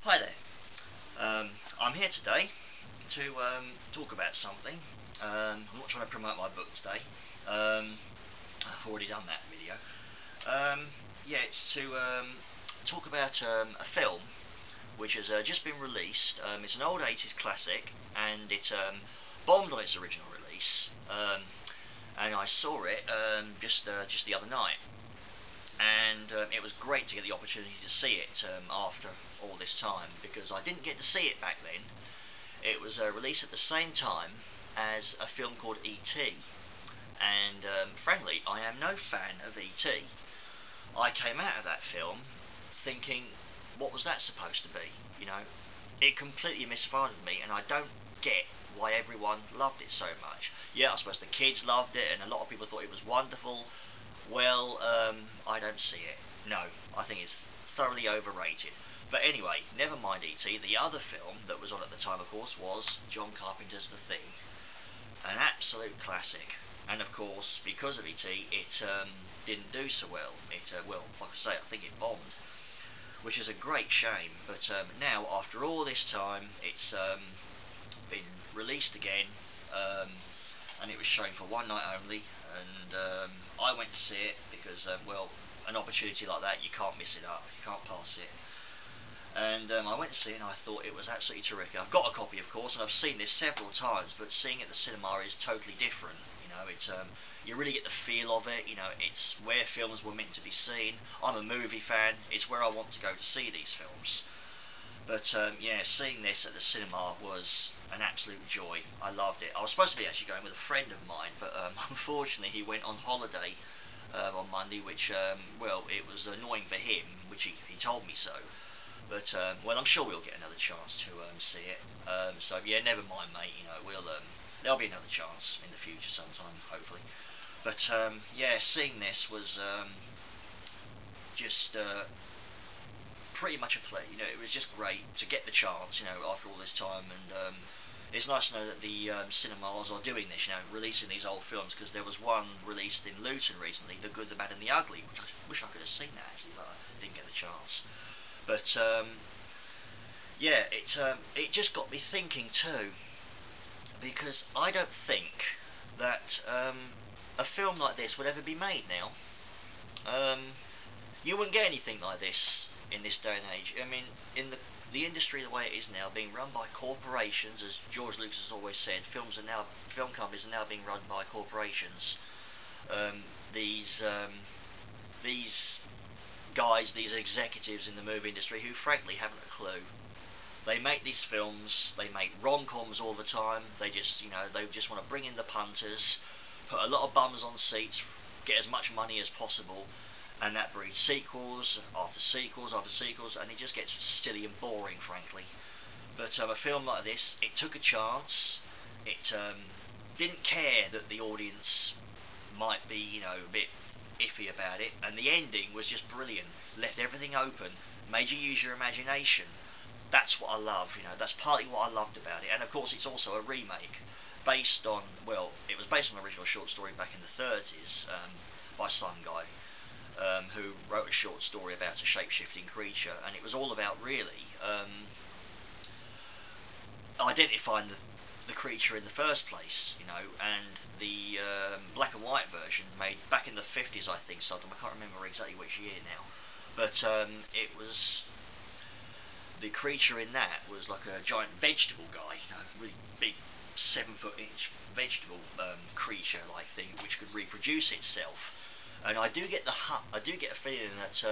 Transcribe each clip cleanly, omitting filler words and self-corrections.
Hi there. I'm here today to talk about something. I'm not trying to promote my book today. I've already done that video. Yeah, it's to talk about a film which has just been released. It's an old 80s classic, and it bombed on its original release. And I saw it just the other night, and it was great to get the opportunity to see it after all this time, because I didn't get to see it back then. It was released at the same time as a film called E.T., and frankly, I am no fan of E.T. I came out of that film thinking, what was that supposed to be? You know, it completely misfired me, and I don't get why everyone loved it so much. Yeah, I suppose the kids loved it, and a lot of people thought it was wonderful. Well, I don't see it. No, I think it's thoroughly overrated. But anyway, never mind E.T. The other film that was on at the time, of course, was John Carpenter's The Thing. An absolute classic. And of course, because of E.T., it didn't do so well. Well, like I say, I think it bombed, which is a great shame. But now, after all this time, it's been released again, and it was showing for one night only, and I went to see it because, well, an opportunity like that, you can't miss it up, you can't pass it. And I went to see it, and I thought it was absolutely terrific. I've got a copy, of course, and I've seen this several times, but seeing it at the cinema is totally different. You know, it's you really get the feel of it. You know, it's where films were meant to be seen. I'm a movie fan. It's where I want to go to see these films. But yeah, seeing this at the cinema was an absolute joy. I loved it. I was supposed to be actually going with a friend of mine, but unfortunately he went on holiday on Monday, which, well, it was annoying for him, which he told me so. But well, I'm sure we'll get another chance to see it. So yeah, never mind, mate. You know, there'll be another chance in the future sometime, hopefully. But yeah, seeing this was just pretty much a play. You know, it was just great to get the chance. You know, after all this time, and it's nice to know that the cinemas are doing this. You know, releasing these old films, because there was one released in Luton recently, The Good, the Bad, and the Ugly, which I wish I could have seen that actually, but I didn't get the chance. But yeah, it just got me thinking too, because I don't think that a film like this would ever be made now. You wouldn't get anything like this in this day and age. I mean, in the industry the way it is now, being run by corporations, as George Lucas has always said, film companies are now being run by corporations. These guys, these executives in the movie industry, who frankly haven't a clue. They make these films, they make rom-coms all the time. They just, you know, they just want to bring in the punters, put a lot of bums on seats, get as much money as possible, and that breeds sequels after sequels after sequels, and it just gets silly and boring, frankly. But a film like this, it took a chance. It didn't care that the audience might be, you know, a bit iffy about it, and the ending was just brilliant. Left everything open, made you use your imagination. That's what I love. You know, that's partly what I loved about it. And of course, it's also a remake based on, well, it was based on an original short story back in the 30s by some guy who wrote a short story about a shape-shifting creature, and it was all about really identifying the creature in the first place, you know. And the black and white version, made back in the 50s, I think, sometime, I can't remember exactly which year now, but it was, the creature in that was like a giant vegetable guy, you know, really big 7-foot-inch vegetable creature like thing, which could reproduce itself. And I do get a feeling that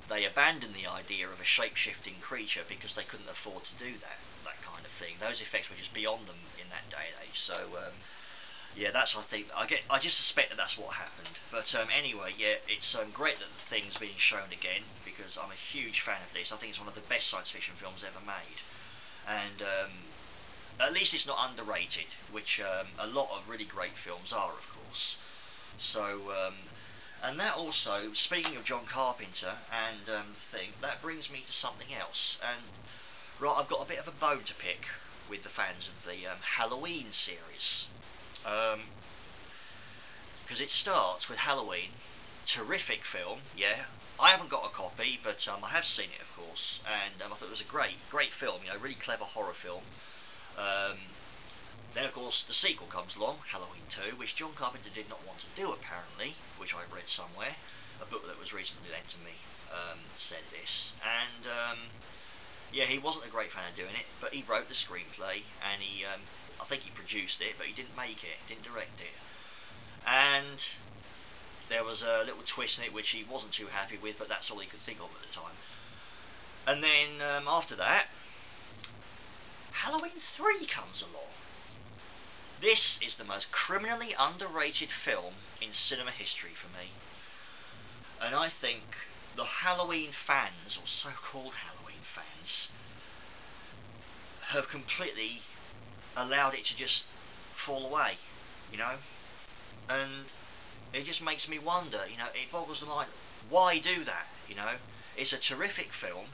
they abandoned the idea of a shape-shifting creature because they couldn't afford to do that kind of thing. Those effects were just beyond them in that day and age. So yeah, that's, I think, I just suspect that that's what happened. But anyway, yeah, it's great that the thing's being shown again, because I'm a huge fan of this. I think it's one of the best science fiction films ever made, and at least it's not underrated, which a lot of really great films are, of course. So and that also, speaking of John Carpenter and the thing, that brings me to something else. And right, I've got a bit of a bone to pick with the fans of the Halloween series, because it starts with Halloween, terrific film, yeah. I haven't got a copy, but I have seen it, of course, and I thought it was a great film, you know, really clever horror film. Then, of course, the sequel comes along, Halloween 2, which John Carpenter did not want to do, apparently, which I read somewhere. A book that was recently lent to me said this, and yeah, he wasn't a great fan of doing it, but he wrote the screenplay, and I think he produced it, but he didn't make it, didn't direct it. And there was a little twist in it which he wasn't too happy with, but that's all he could think of at the time. And then after that, Halloween 3 comes along. This is the most criminally underrated film in cinema history for me. And I think the Halloween fans, or so-called Halloween fans, have completely allowed it to just fall away, you know? And it just makes me wonder, you know, it boggles the mind, why do that, you know? It's a terrific film.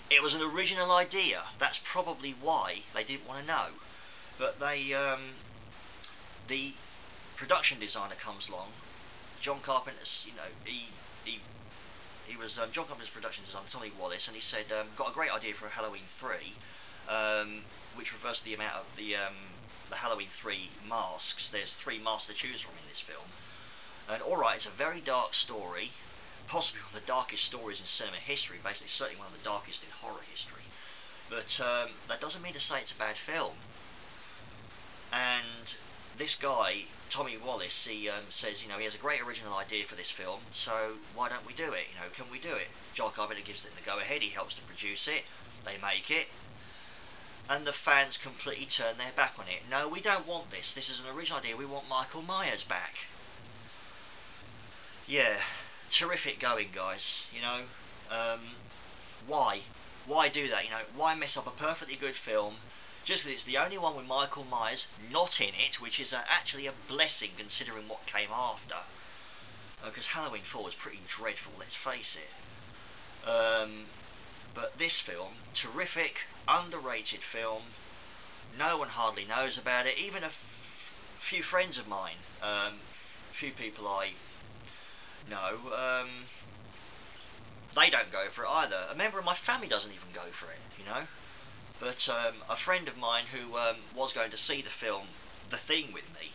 It was an original idea. That's probably why they didn't want to know. But they, the production designer comes along. John Carpenter's, you know, he was John Carpenter's production designer, Tommy Wallace, and he said, got a great idea for a Halloween 3, which reversed the amount of the Halloween 3 masks. There's 3 masks to choose from in this film, and alright, it's a very dark story, possibly one of the darkest stories in cinema history, basically certainly one of the darkest in horror history. But that doesn't mean to say it's a bad film. And this guy, Tommy Wallace, he says, you know, he has a great original idea for this film, so why don't we do it? You know, can we do it? John Carpenter gives it the go-ahead, he helps to produce it, they make it, and the fans completely turn their back on it. No, we don't want this. This is an original idea. We want Michael Myers back. Yeah, terrific going, guys. You know, why? Why do that? You know, why mess up a perfectly good film just because it's the only one with Michael Myers not in it, which is actually a blessing considering what came after. Because Halloween 4 was pretty dreadful, let's face it. But this film, terrific, underrated film. No one hardly knows about it. Even a few friends of mine, few people I know, they don't go for it either. A member of my family doesn't even go for it, you know. But a friend of mine who was going to see the film, The Thing, with me,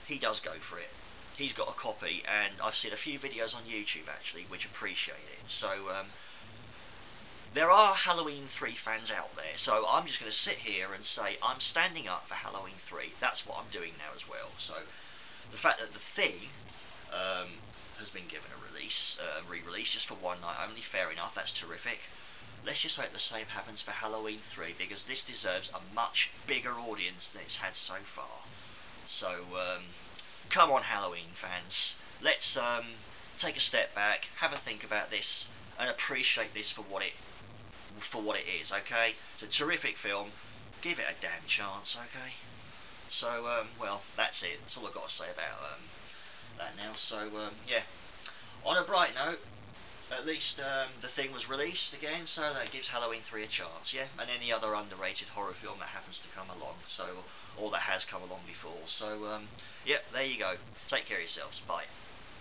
he does go for it. He's got a copy, and I've seen a few videos on YouTube actually which appreciate it. So there are Halloween 3 fans out there, so I'm just going to sit here and say I'm standing up for Halloween 3. That's what I'm doing now as well. So the fact that The Thing has been given a release, re-release just for one night only, fair enough, that's terrific. Let's just hope the same happens for Halloween 3, because this deserves a much bigger audience than it's had so far. So come on, Halloween fans, let's take a step back, have a think about this, and appreciate this for what it is. Okay, it's a terrific film. Give it a damn chance. Okay. So well, that's it. That's all I've got to say about that now. So yeah. On a bright note, at least The Thing was released again, so that gives Halloween 3 a chance, yeah? And any other underrated horror film that happens to come along, so, or that has come along before. So, yeah, there you go. Take care of yourselves. Bye.